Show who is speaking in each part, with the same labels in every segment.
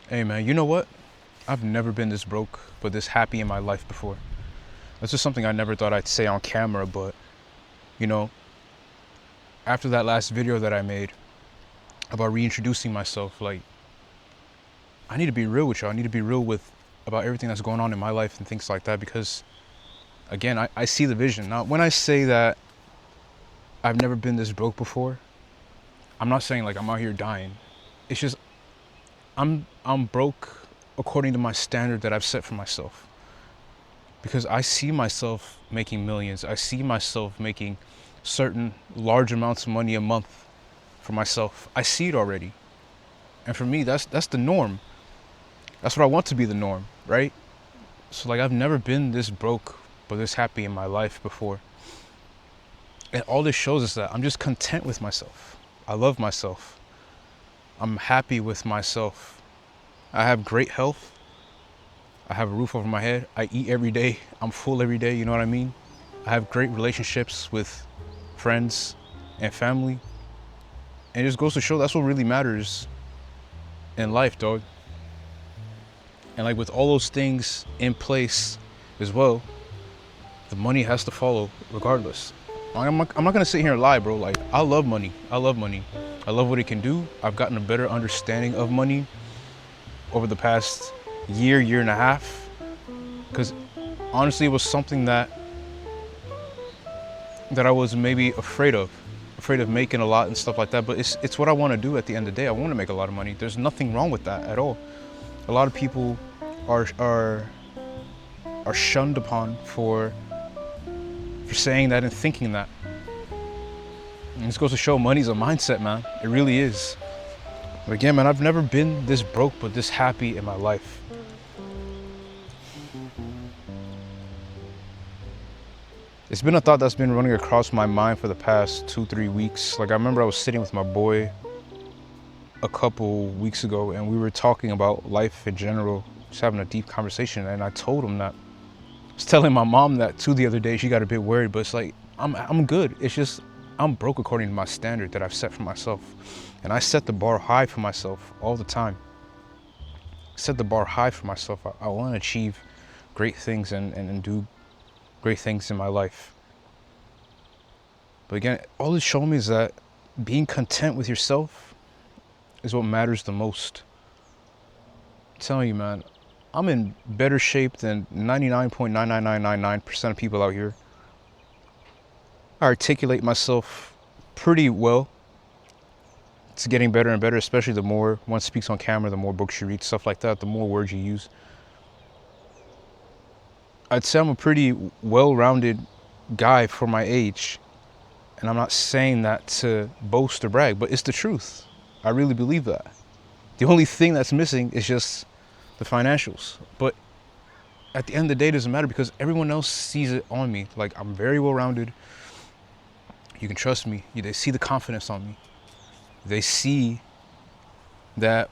Speaker 1: Hey man, you know what? I've never been this broke but this happy in my life before. That's just something I never thought I'd say on camera, but you know, after that last video that I made about reintroducing myself, like I need to be real with y'all. I need to be real with about everything that's going on in my life and things like that because again, I see the vision. Now, when I say that I've never been this broke before, I'm not saying like I'm out here dying. It's just I'm broke according to my standard that I've set for myself. Because I see myself making millions. I see myself making certain large amounts of money a month for myself. I see it already. And for me, that's the norm. That's what I want to be the norm, right? So like I've never been this broke but this happy in my life before. And all this shows is that I'm just content with myself. I love myself. I'm happy with myself. I have great health. I have a roof over my head. I eat every day. I'm full every day, you know what I mean? I have great relationships with friends and family. And it just goes to show that's what really matters in life, dog. And like with all those things in place as well, the money has to follow regardless. I'm not gonna sit here and lie, bro. Like I love money. I love money. I love what it can do. I've gotten a better understanding of money over the past year and a half. Because honestly, it was something that I was maybe afraid of making a lot and stuff like that. But it's what I want to do at the end of the day. I want to make a lot of money. There's nothing wrong with that at all. A lot of people are shunned upon for saying that and thinking that. And this goes to show money's a mindset, man. It really is. But again, man, I've never been this broke but this happy in my life. It's been a thought that's been running across my mind for the past 2-3 weeks. Like I remember I was sitting with my boy a couple weeks ago and we were talking about life in general, just having a deep conversation. And I told him that, I was telling my mom that too the other day. She got a bit worried, but it's like, I'm good. It's just, I'm broke according to my standard that I've set for myself. And I set the bar high for myself all the time. Set the bar high for myself. I want to achieve great things and do great things in my life. But again, all it's shown me is that being content with yourself is what matters the most. I'm telling you, man, I'm in better shape than 99.99999% of people out here. I articulate myself pretty well. It's getting better and better, especially the more one speaks on camera, the more books you read, stuff like that, the more words you use. I'd say I'm a pretty well-rounded guy for my age. And I'm not saying that to boast or brag, but it's the truth. I really believe that. The only thing that's missing is just the financials. But at the end of the day, it doesn't matter because everyone else sees it on me. Like I'm very well-rounded. You can trust me. They see the confidence on me. They see that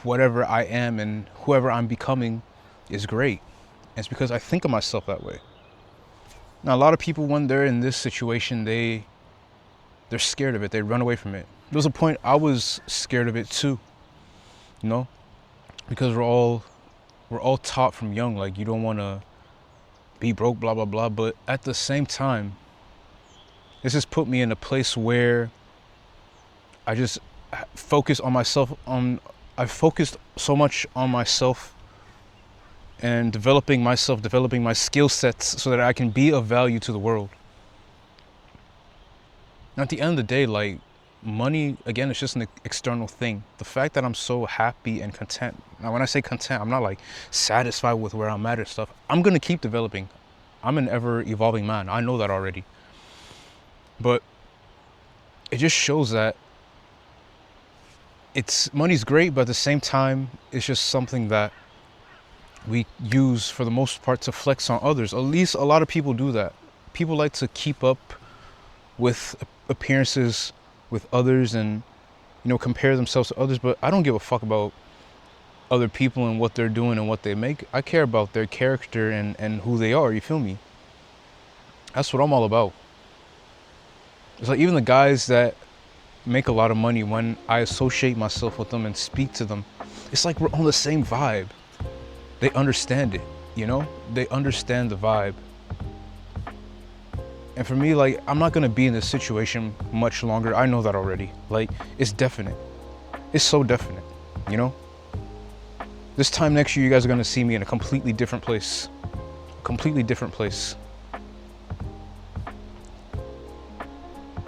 Speaker 1: whatever I am and whoever I'm becoming is great. And it's because I think of myself that way. Now, a lot of people, when they're in this situation, they're scared of it. They run away from it. There was a point I was scared of it too, you know, because we're all taught from young, like you don't want to be broke, blah, blah, blah. But at the same time, this has put me in a place where I just focus on myself. I focused so much on myself and developing myself, developing my skill sets so that I can be of value to the world. And at the end of the day, like money, again, it's just an external thing. The fact that I'm so happy and content. Now, when I say content, I'm not like satisfied with where I'm at and stuff. I'm going to keep developing. I'm an ever evolving man. I know that already. But it just shows that money's great, but at the same time, it's just something that we use for the most part to flex on others. At least a lot of people do that. People like to keep up with appearances with others and, you know, compare themselves to others. But I don't give a fuck about other people and what they're doing and what they make. I care about their character and who they are. You feel me? That's what I'm all about. It's like even the guys that make a lot of money, when I associate myself with them and speak to them, it's like we're on the same vibe. They understand it, you know? They understand the vibe. And for me, like, I'm not gonna be in this situation much longer. I know that already. Like, it's definite. It's so definite, you know? This time next year, you guys are gonna see me in a completely different place. A completely different place.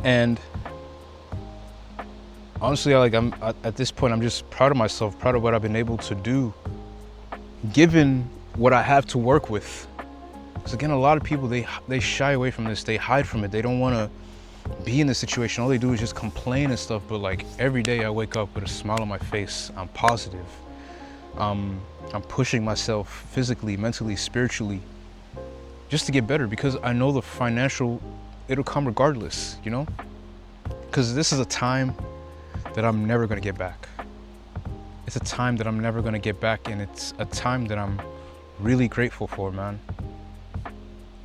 Speaker 1: And honestly, I'm at this point, I'm just proud of myself, proud of what I've been able to do, given what I have to work with. Because again, a lot of people, they shy away from this. They hide from it. They don't want to be in this situation. All they do is just complain and stuff. But like every day I wake up with a smile on my face. I'm positive. I'm pushing myself physically, mentally, spiritually, just to get better, because I know the financial, it'll come regardless, you know? Because this is a time that I'm never going to get back. It's a time that I'm never going to get back, and it's a time that I'm really grateful for, man.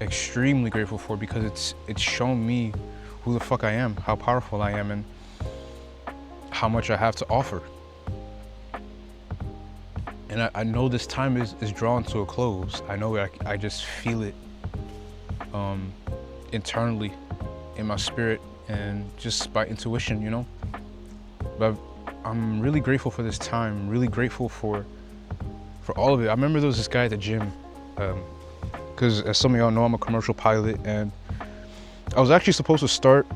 Speaker 1: Extremely grateful for, because it's shown me who the fuck I am, how powerful I am, and how much I have to offer. And I know this time is drawn to a close. I know I just feel it internally in my spirit and just by intuition, you know? But I'm really grateful for this time, really grateful for all of it. I remember there was this guy at the gym, because as some of y'all know, I'm a commercial pilot, and I was actually supposed to start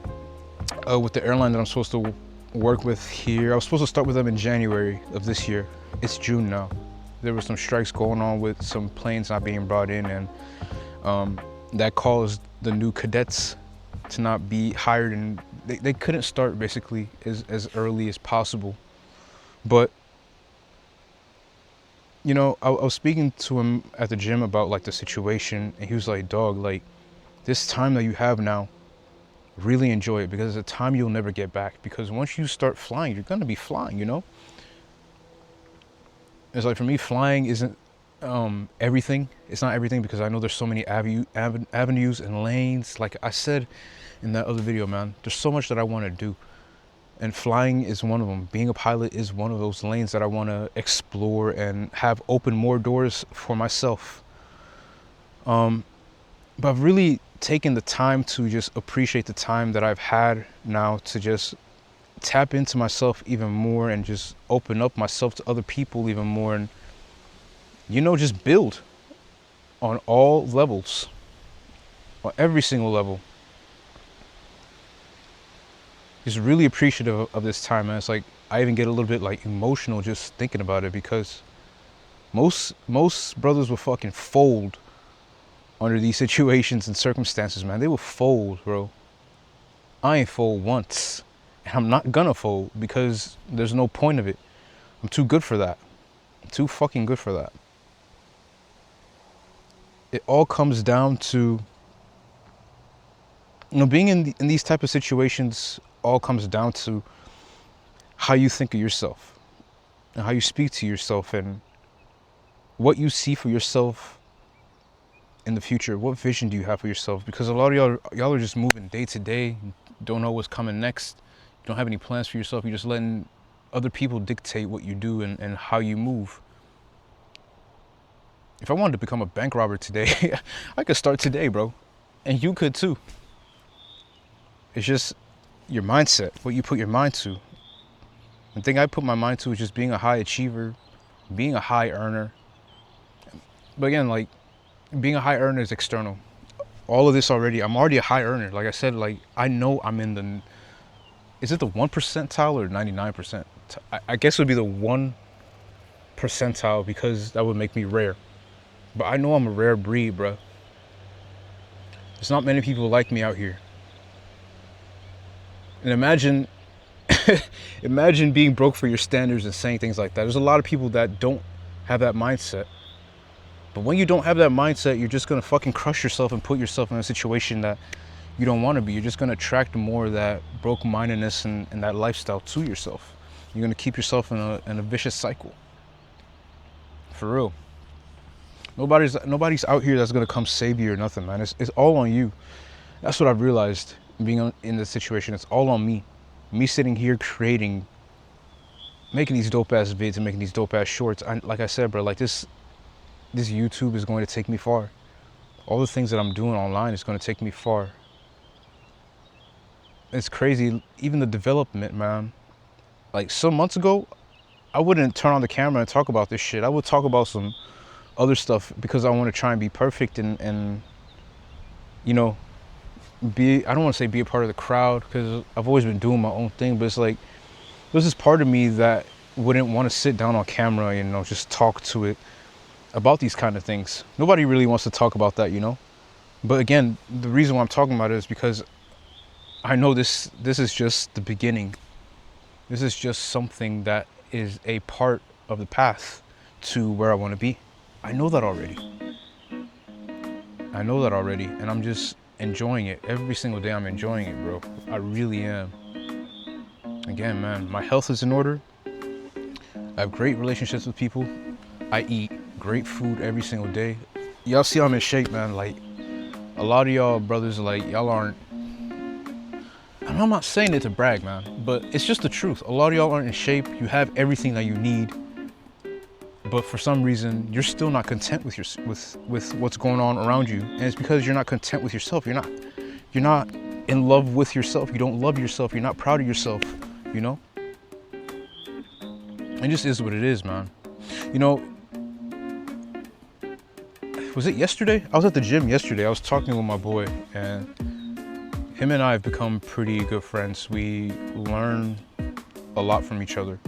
Speaker 1: with the airline that I'm supposed to work with here. I was supposed to start with them in January of this year. It's June now. There were some strikes going on with some planes not being brought in, and that caused the new cadets to not be hired, and they couldn't start basically as early as possible. But you know, I was speaking to him at the gym about like the situation, and he was like, dog, like, this time that you have now, really enjoy it, because it's a time you'll never get back. Because once you start flying, you're gonna be flying, you know? It's like, for me, flying isn't everything. It's not everything, because I know there's so many avenues and lanes. Like I said in that other video, man, there's so much that I want to do. And flying is one of them. Being a pilot is one of those lanes that I want to explore and have open more doors for myself. But I've really taken the time to just appreciate the time that I've had now, to just tap into myself even more and just open up myself to other people even more, and, you know, just build on all levels, on every single level. Just really appreciative of this time, man. It's like I even get a little bit like emotional just thinking about it, because most brothers will fucking fold under these situations and circumstances, man. They will fold, bro. I ain't fold once, and I'm not gonna fold, because there's no point of it. I'm too good for that. I'm too fucking good for that. It all comes down to, you know, being in these type of situations. All comes down to how you think of yourself, and how you speak to yourself, and what you see for yourself in the future. What vision do you have for yourself? Because a lot of y'all are just moving day to day, don't know what's coming next. You don't have any plans for yourself. You're just letting other people dictate what you do and how you move. If I wanted to become a bank robber today, I could start today, bro. And you could too. It's just your mindset, what you put your mind to. The thing I put my mind to is just being a high achiever, being a high earner. But again, like, being a high earner is external. All of this already, I'm already a high earner. Like I said, like, I know I'm in the, is it the 1 percentile or 99%? I guess it would be the 1 percentile, because that would make me rare. But I know I'm a rare breed, bro. There's not many people like me out here. And imagine imagine being broke for your standards and saying things like that. There's a lot of people that don't have that mindset. But when you don't have that mindset, you're just gonna fucking crush yourself and put yourself in a situation that you don't want to be. You're just gonna attract more of that broke-mindedness and that lifestyle to yourself. You're gonna keep yourself in a vicious cycle. For real. Nobody's out here that's gonna come save you or nothing, man. It's all on you. That's what I've realized being in this situation. It's all on me. Me sitting here creating making these dope ass vids and making these dope ass shorts. Like I said, bro, like this YouTube is going to take me far. All the things that I'm doing online is going to take me far. It's crazy. Even the development, man. Like some months ago, I wouldn't turn on the camera and talk about this shit. I would talk about some other stuff because I want to try and be perfect and you know, I don't want to say be a part of the crowd because I've always been doing my own thing, but it's like there's this part of me that wouldn't want to sit down on camera, you know, just talk to it about these kind of things. Nobody really wants to talk about that, you know. But again, the reason why I'm talking about it is because I know this is just the beginning. This is just something that is a part of the path to where I want to be. I know that already. And I'm just enjoying it. Every single day I'm enjoying it, bro. I really am. Again, man, my health is in order. I have great relationships with people. I eat great food every single day. Y'all see I'm in shape, man. Like, a lot of y'all brothers, like, y'all aren't, and I'm not saying it to brag, man, but it's just the truth. A lot of y'all aren't in shape. You have everything that you need, but for some reason, you're still not content with with what's going on around you. And it's because you're not content with yourself. You're not in love with yourself. You don't love yourself. You're not proud of yourself, you know? It just is what it is, man. You know, was it yesterday? I was at the gym yesterday. I was talking with my boy, and him and I have become pretty good friends. We learn a lot from each other.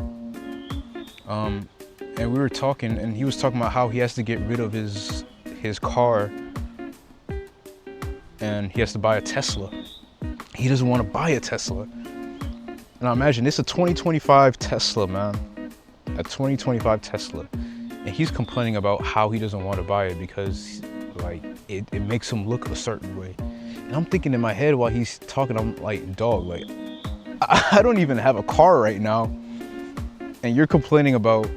Speaker 1: And we were talking, and he was talking about how he has to get rid of his car, and he has to buy a Tesla. He doesn't want to buy a Tesla. And I imagine it's a 2025 Tesla, man. A 2025 Tesla. And he's complaining about how he doesn't want to buy it because, like, it makes him look a certain way. And I'm thinking in my head while he's talking, I'm like, dog, like, I don't even have a car right now, and you're complaining about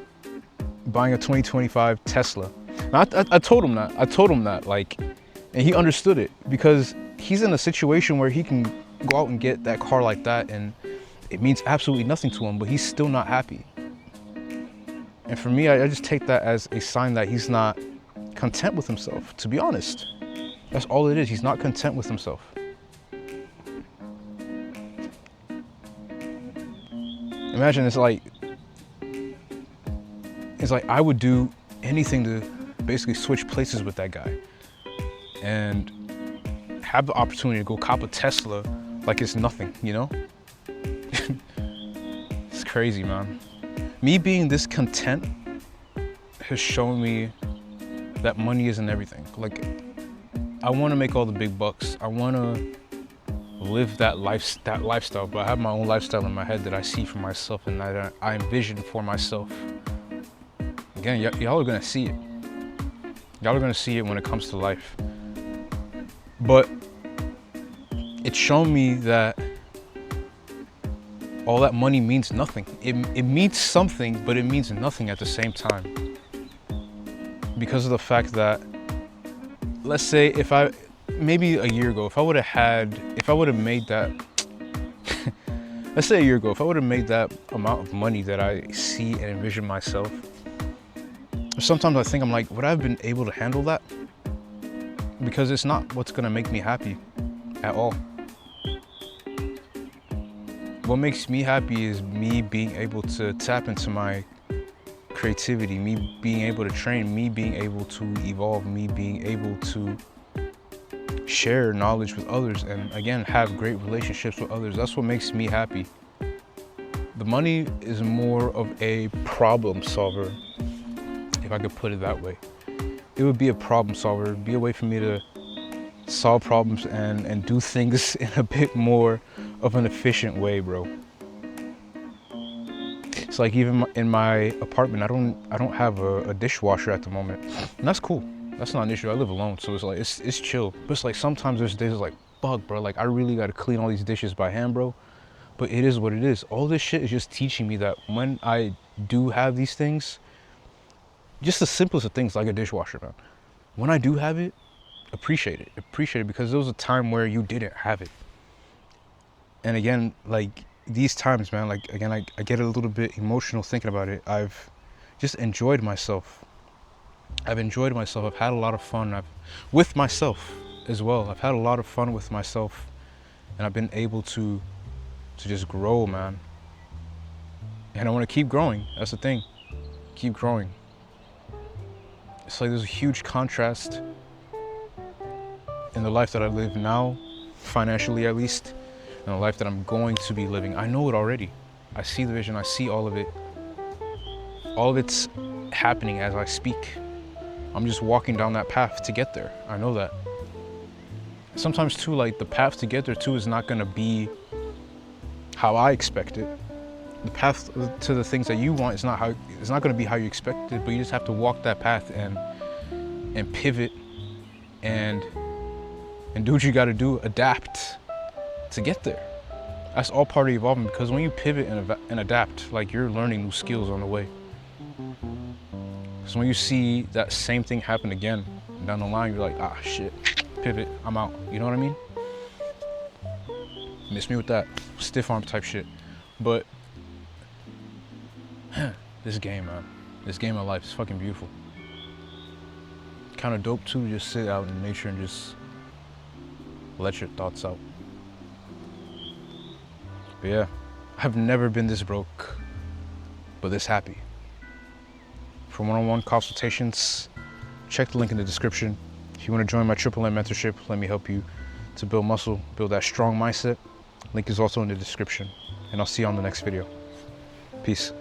Speaker 1: buying a 2025 Tesla. Now, I told him that, like, and he understood it because he's in a situation where he can go out and get that car like that, and it means absolutely nothing to him, but he's still not happy. And for me, I just take that as a sign that he's not content with himself, to be honest. That's all it is. He's not content with himself. Imagine it's like I would do anything to basically switch places with that guy and have the opportunity to go cop a Tesla like it's nothing, you know? It's crazy, man. Me being this content has shown me that money isn't everything. Like, I want to make all the big bucks. I want to live that lifestyle, but I have my own lifestyle in my head that I see for myself and that I envision for myself. Again, y'all are going to see it. Y'all are going to see it when it comes to life. But it's shown me that all that money means nothing. It means something, but it means nothing at the same time. Because of the fact that, let's say maybe a year ago, if I would have made that, let's say a year ago, if I would have made that amount of money that I see and envision myself, sometimes I think I'm like, would I have been able to handle that? Because it's not what's gonna make me happy at all. What makes me happy is me being able to tap into my creativity, me being able to train, me being able to evolve, me being able to share knowledge with others, and again, have great relationships with others. That's what makes me happy. The money is more of a problem solver, if I could put it that way. It would be a problem solver. It would be a way for me to solve problems and do things in a bit more of an efficient way, bro. It's like even in my apartment, I don't have a dishwasher at the moment, and that's cool. That's not an issue. I live alone, so it's like it's chill. But it's like sometimes there's days like, fuck, bro, like I really gotta clean all these dishes by hand, bro. But it is what it is. All this shit is just teaching me that when I do have these things, just the simplest of things like a dishwasher, man. When I do have it, appreciate it, because there was a time where you didn't have it. And again, like, these times, man, like, again, I get a little bit emotional thinking about it. I've just enjoyed myself. I've enjoyed myself. I've had a lot of fun. With myself as well. I've had a lot of fun with myself, and I've been able to just grow, man. And I want to keep growing. That's the thing. Keep growing. It's like there's a huge contrast in the life that I live now, financially at least, and the life that I'm going to be living. I know it already. I see the vision. I see all of it. All of it's happening as I speak. I'm just walking down that path to get there. I know that. Sometimes too, like, the path to get there too is not gonna be how I expect it. The path to the things that you want is not gonna be how you expect it, but you just have to walk that path and pivot and do what you gotta do, adapt to get there. That's all part of evolving, because when you pivot and adapt, like, you're learning new skills on the way. So when you see that same thing happen again down the line, you're like, ah, shit, pivot, I'm out. You know what I mean? Miss me with that stiff arm type shit. But this game, man, this game of life is fucking beautiful. Kind of dope too to just sit out in nature and just let your thoughts out. But yeah, I've never been this broke, but this happy. For one-on-one consultations, check the link in the description. If you want to join my Triple M mentorship, let me help you to build muscle, build that strong mindset. Link is also in the description. And I'll see you on the next video. Peace.